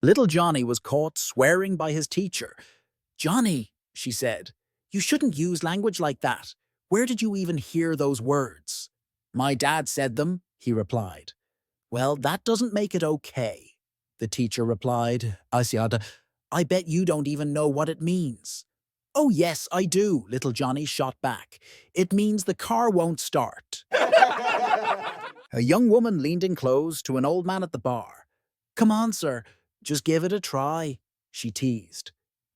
Little Johnny was caught swearing by his teacher. "Johnny," she said, "you shouldn't use language like that. Where did you even hear those words?" "My dad said them," he replied. "Well, that doesn't make it okay," the teacher replied. "Asiada, I bet you don't even know what it means." "Oh, yes, I do," little Johnny shot back. "It means the car won't start." A young woman leaned in close to an old man at the bar. "Come on, sir, just give it a try," she teased.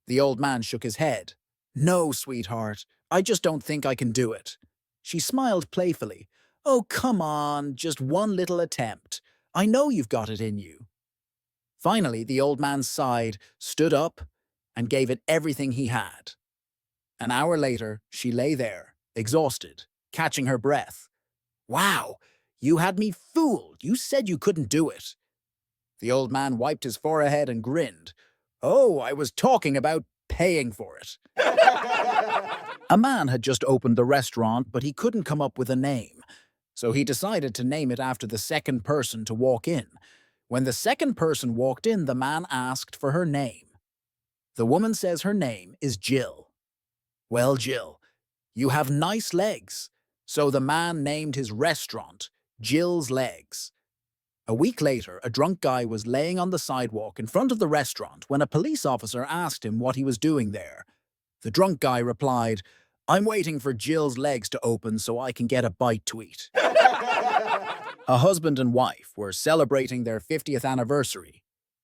The old man shook his head. "No, sweetheart, I just don't think I can do it." She smiled playfully. "Oh, come on, just one little attempt. I know you've got it in you." Finally, the old man sighed, stood up, and gave it everything he had. An hour later, she lay there, exhausted, catching her breath. "Wow, you had me fooled. You said you couldn't do it." The old man wiped his forehead and grinned. "Oh, I was talking about paying for it." A man had just opened the restaurant, but he couldn't come up with a name. So he decided to name it after the second person to walk in. When the second person walked in, the man asked for her name. The woman says her name is Jill. "Well, Jill, you have nice legs." So the man named his restaurant Jill's Legs. A week later, a drunk guy was laying on the sidewalk in front of the restaurant when a police officer asked him what he was doing there. The drunk guy replied, "I'm waiting for Jill's Legs to open so I can get a bite to eat." A husband and wife were celebrating their 50th anniversary.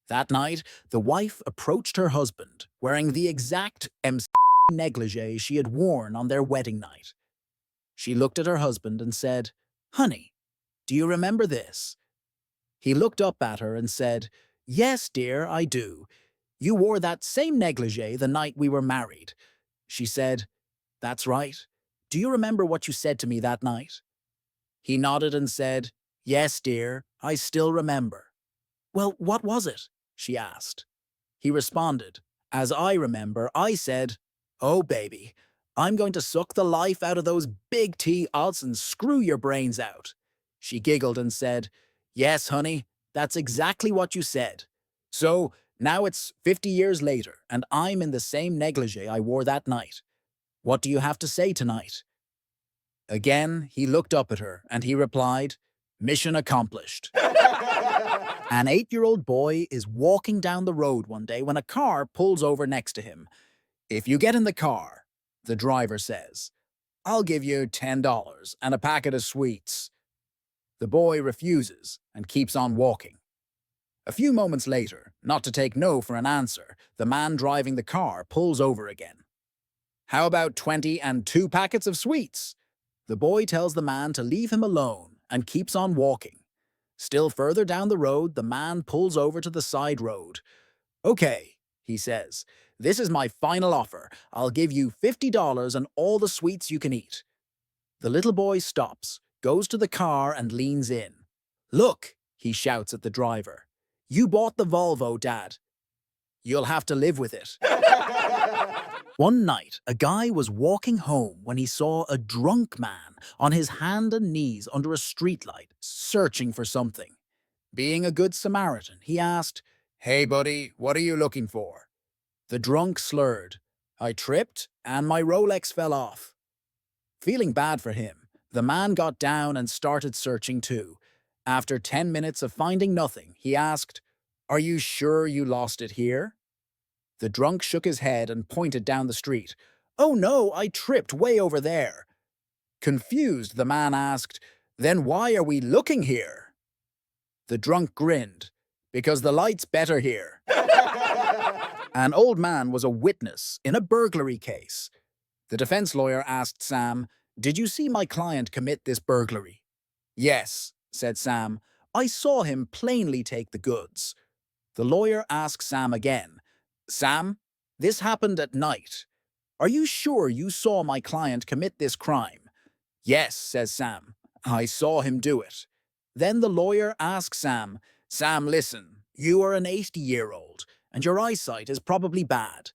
That night, the wife approached her husband, wearing the exact negligee she had worn on their wedding night. She looked at her husband and said, "Honey, do you remember this?" He looked up at her and said, "Yes, dear, I do. You wore that same negligee the night we were married." She said, "That's right. Do you remember what you said to me that night?" He nodded and said, "Yes, dear, I still remember." "Well, what was it?" she asked. He responded, "As I remember, I said, 'Oh, baby, I'm going to suck the life out of those big T-odds and screw your brains out.'" She giggled and said, "Yes, honey, that's exactly what you said. So now it's 50 years later, and I'm in the same negligee I wore that night. What do you have to say tonight?" Again, he looked up at her, and he replied, "Mission accomplished." An 8-year-old boy is walking down the road one day when a car pulls over next to him. "If you get in the car," the driver says, "I'll give you $10 and a packet of sweets." The boy refuses and keeps on walking. A few moments later, not to take no for an answer, the man driving the car pulls over again. "How about 20 and 2 packets of sweets?" The boy tells the man to leave him alone and keeps on walking. Still further down the road, the man pulls over to the side road. "Okay," he says, "this is my final offer. I'll give you $50 and all the sweets you can eat." The little boy stops, goes to the car and leans in. "Look," he shouts at the driver. "You bought the Volvo, Dad. You'll have to live with it." One night, a guy was walking home when he saw a drunk man on his hand and knees under a streetlight, searching for something. Being a good Samaritan, he asked, "Hey, buddy, what are you looking for?" The drunk slurred, "I tripped and my Rolex fell off." Feeling bad for him, the man got down and started searching too. After 10 minutes of finding nothing, he asked, "Are you sure you lost it here?" The drunk shook his head and pointed down the street. "Oh no, I tripped way over there." Confused, the man asked, "Then why are we looking here?" The drunk grinned, "Because the light's better here." An old man was a witness in a burglary case. The defense lawyer asked Sam, "Did you see my client commit this burglary?" "Yes," said Sam. "I saw him plainly take the goods." The lawyer asked Sam again, "Sam, this happened at night. Are you sure you saw my client commit this crime?" "Yes," says Sam. "I saw him do it." Then the lawyer asked Sam, "Sam, listen, you are an 80-year-old, and your eyesight is probably bad.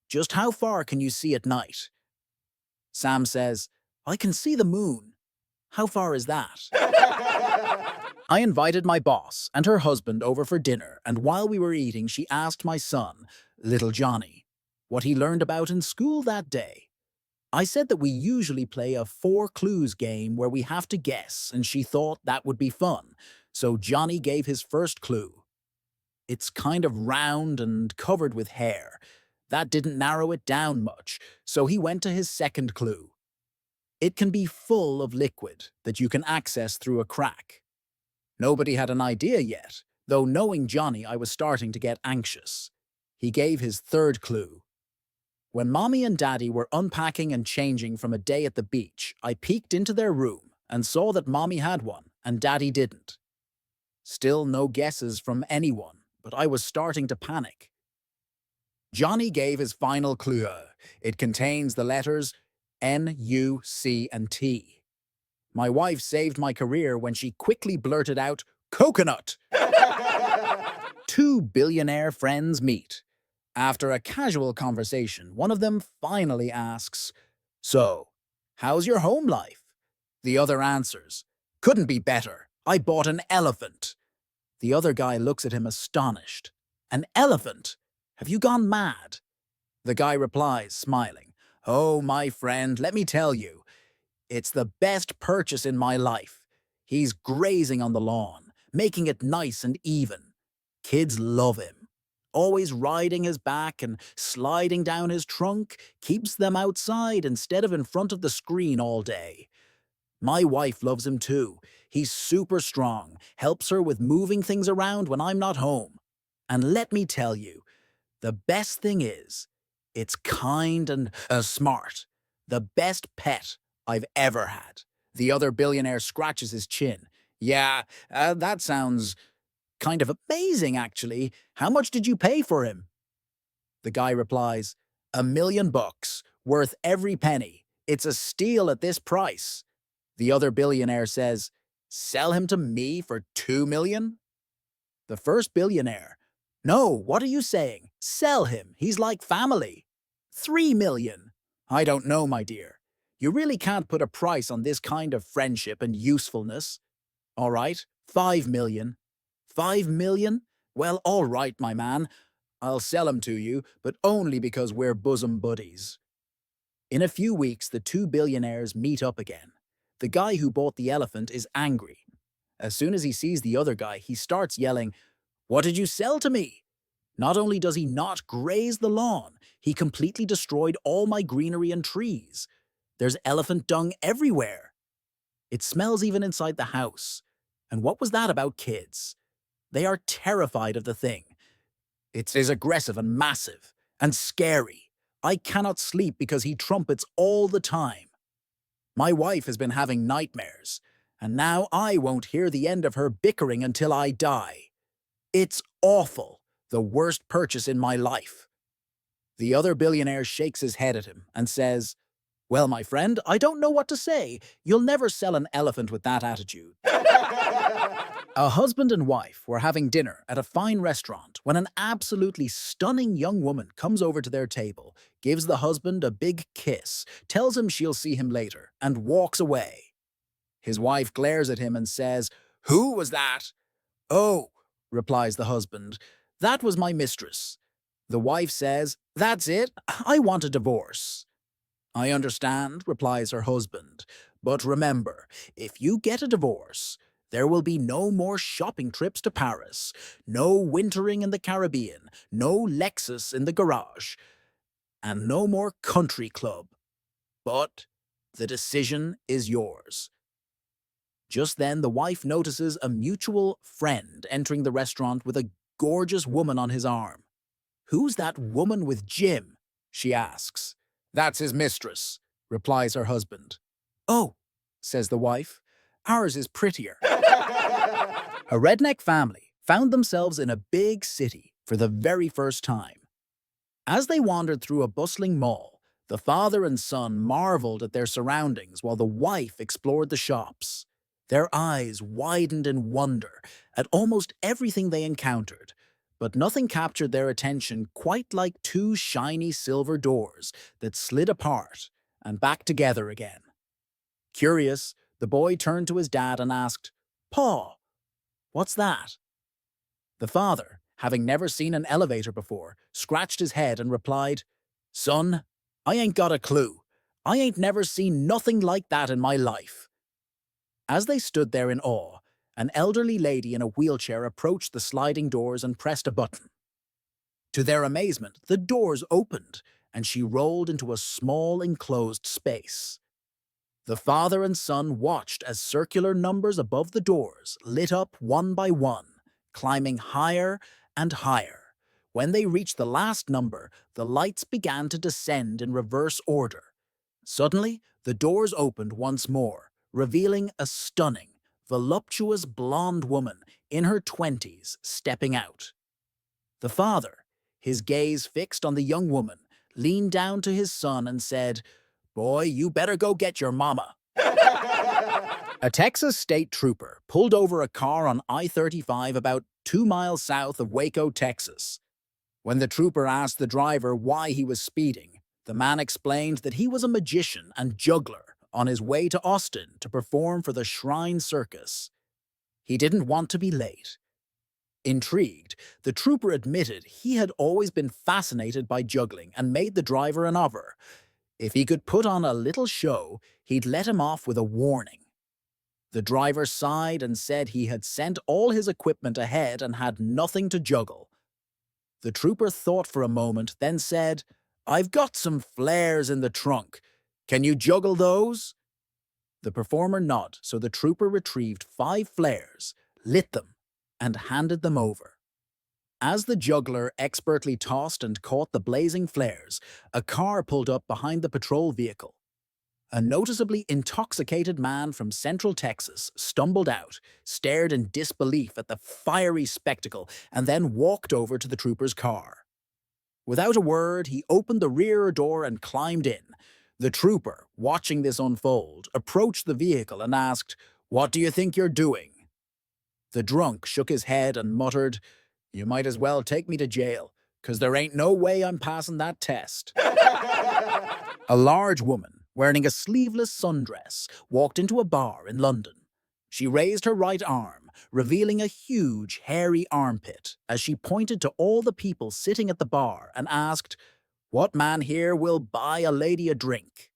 Just how far can you see at night?" Sam says, "I can see the moon. How far is that?" I invited my boss and her husband over for dinner, and while we were eating, she asked my son, little Johnny, what he learned about in school that day. I said that we usually play a four clues game where we have to guess, and she thought that would be fun. So Johnny gave his first clue. It's kind of round and covered with hair. That didn't narrow it down much, so he went to his second clue. It can be full of liquid that you can access through a crack. Nobody had an idea yet, though knowing Johnny, I was starting to get anxious. He gave his third clue. When Mommy and Daddy were unpacking and changing from a day at the beach, I peeked into their room and saw that Mommy had one and Daddy didn't. Still no guesses from anyone, but I was starting to panic. Johnny gave his final clue. It contains the letters N, U, C, and T. My wife saved my career when she quickly blurted out, "Coconut!" Two billionaire friends meet. After a casual conversation, one of them finally asks, "So, how's your home life?" The other answers, "Couldn't be better. I bought an elephant." The other guy looks at him astonished. "An elephant? Have you gone mad?" The guy replies, smiling, "Oh, my friend, let me tell you, it's the best purchase in my life. He's grazing on the lawn, making it nice and even. Kids love him. Always riding his back and sliding down his trunk keeps them outside instead of in front of the screen all day. My wife loves him too. He's super strong, helps her with moving things around when I'm not home. And let me tell you, the best thing is, it's kind and smart. The best pet I've ever had." The other billionaire scratches his chin. "Yeah, that sounds kind of amazing, actually. How much did you pay for him?" The guy replies, $1 million, worth every penny. It's a steal at this price." The other billionaire says, "Sell him to me for 2 million?" The first billionaire, "No, what are you saying? Sell him. He's like family." 3 million. "I don't know, my dear. You really can't put a price on this kind of friendship and usefulness." "All right, 5 million. 5 million? Well, all right, my man. I'll sell him to you, but only because we're bosom buddies." In a few weeks, the two billionaires meet up again. The guy who bought the elephant is angry. As soon as he sees the other guy, he starts yelling, "What did you sell to me?" Not only does he not graze the lawn, he completely destroyed all my greenery and trees. There's elephant dung everywhere. It smells even inside the house. And what was that about kids? They are terrified of the thing. It is aggressive and massive and scary. I cannot sleep because he trumpets all the time. My wife has been having nightmares, and now I won't hear the end of her bickering until I die. It's awful, the worst purchase in my life. The other billionaire shakes his head at him and says, "Well, my friend, I don't know what to say. You'll never sell an elephant with that attitude." A husband and wife were having dinner at a fine restaurant when an absolutely stunning young woman comes over to their table, gives the husband a big kiss, tells him she'll see him later, and walks away. His wife glares at him and says, "Who was that?" "Oh," replies the husband, "that was my mistress." The wife says, "That's it, I want a divorce." "I understand," replies her husband, "but remember, if you get a divorce, there will be no more shopping trips to Paris, no wintering in the Caribbean, no Lexus in the garage, and no more country club. But the decision is yours." Just then, the wife notices a mutual friend entering the restaurant with a gorgeous woman on his arm. "Who's that woman with Jim?" she asks. "That's his mistress," replies her husband. "Oh," says the wife, "ours is prettier." A redneck family found themselves in a big city for the very first time. As they wandered through a bustling mall, the father and son marveled at their surroundings while the wife explored the shops. Their eyes widened in wonder at almost everything they encountered, but nothing captured their attention quite like two shiny silver doors that slid apart and back together again. Curious, the boy turned to his dad and asked, "Pa, What's that? The father, having never seen an elevator before, scratched his head and replied, Son, I ain't got a clue. I ain't never seen nothing like that in my life. As they stood there in awe, an elderly lady in a wheelchair approached the sliding doors and pressed a button. To their amazement, the doors opened, and she rolled into a small enclosed space. The father and son watched as circular numbers above the doors lit up one by one, climbing higher and higher. When they reached the last number, the lights began to descend in reverse order. Suddenly, the doors opened once more, revealing a stunning, voluptuous blonde woman in her 20s stepping out. The father, his gaze fixed on the young woman, leaned down to his son and said, Boy, you better go get your mama. A Texas state trooper pulled over a car on I-35 about 2 miles south of Waco, Texas. When the trooper asked the driver why he was speeding, the man explained that he was a magician and juggler on his way to Austin to perform for the Shrine Circus. He didn't want to be late. Intrigued, the trooper admitted he had always been fascinated by juggling and made the driver an offer. If he could put on a little show, he'd let him off with a warning. The driver sighed and said he had sent all his equipment ahead and had nothing to juggle. The trooper thought for a moment, then said, I've got some flares in the trunk. Can you juggle those? The performer nodded, so the trooper retrieved 5 flares, lit them, and handed them over. As the juggler expertly tossed and caught the blazing flares, a car pulled up behind the patrol vehicle. A noticeably intoxicated man from Central Texas stumbled out, stared in disbelief at the fiery spectacle, and then walked over to the trooper's car. Without a word, he opened the rear door and climbed in. The trooper, watching this unfold, approached the vehicle and asked, What do you think you're doing? The drunk shook his head and muttered, You might as well take me to jail, 'cause there ain't no way I'm passing that test. A large woman, wearing a sleeveless sundress, walked into a bar in London. She raised her right arm, revealing a huge, hairy armpit, as she pointed to all the people sitting at the bar and asked, What man here will buy a lady a drink?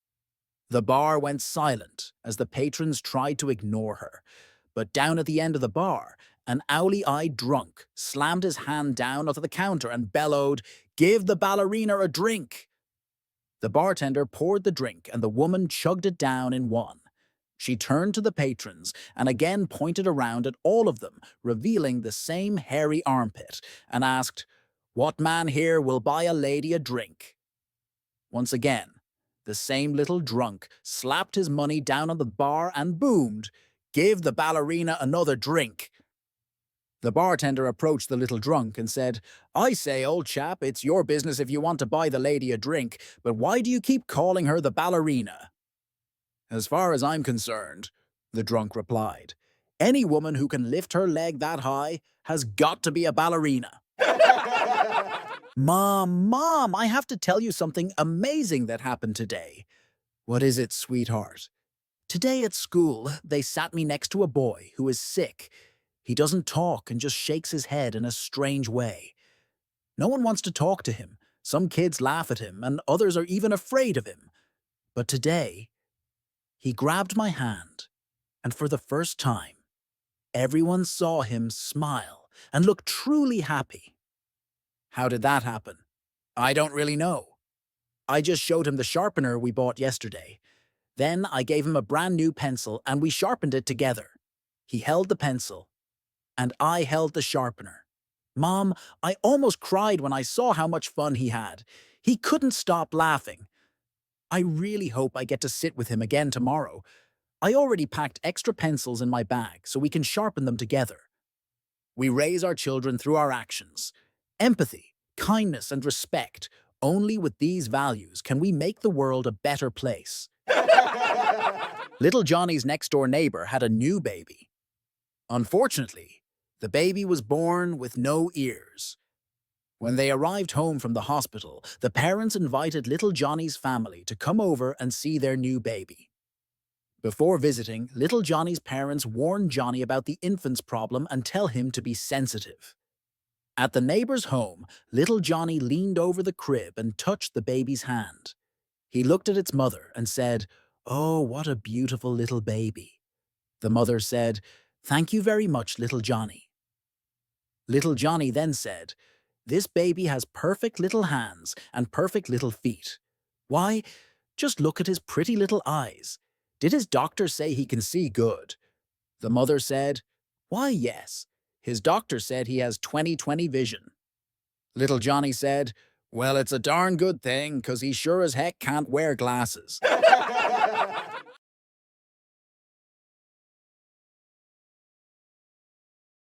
The bar went silent as the patrons tried to ignore her. But down at the end of the bar, an owly-eyed drunk slammed his hand down onto the counter and bellowed, Give the ballerina a drink! The bartender poured the drink and the woman chugged it down in one. She turned to the patrons and again pointed around at all of them, revealing the same hairy armpit, and asked, What man here will buy a lady a drink? Once again, the same little drunk slapped his money down on the bar and boomed, Give the ballerina another drink. The bartender approached the little drunk and said, I say, old chap, it's your business if you want to buy the lady a drink, but why do you keep calling her the ballerina? As far as I'm concerned, the drunk replied, any woman who can lift her leg that high has got to be a ballerina. Mom, I have to tell you something amazing that happened today. What is it, sweetheart? Today at school, they sat me next to a boy who is sick. He doesn't talk and just shakes his head in a strange way. No one wants to talk to him. Some kids laugh at him, and others are even afraid of him. But today, he grabbed my hand, and for the first time, everyone saw him smile and look truly happy. How did that happen? I don't really know. I just showed him the sharpener we bought yesterday. Then I gave him a brand new pencil and we sharpened it together. He held the pencil, and I held the sharpener. Mom, I almost cried when I saw how much fun he had. He couldn't stop laughing. I really hope I get to sit with him again tomorrow. I already packed extra pencils in my bag so we can sharpen them together. We raise our children through our actions. Empathy, kindness, and respect. Only with these values can we make the world a better place. Little Johnny's next-door neighbor had a new baby. Unfortunately, the baby was born with no ears. When they arrived home from the hospital, the parents invited little Johnny's family to come over and see their new baby. Before visiting, little Johnny's parents warn Johnny about the infant's problem and tell him to be sensitive. At the neighbor's home, little Johnny leaned over the crib and touched the baby's hand. He looked at its mother and said, "Oh, what a beautiful little baby." The mother said, "Thank you very much, little Johnny." Little Johnny then said, "This baby has perfect little hands and perfect little feet. Why, just look at his pretty little eyes. Did his doctor say he can see good?" The mother said, "Why, yes. His doctor said he has 20/20 vision." Little Johnny said, "Well, it's a darn good thing, 'cause he sure as heck can't wear glasses."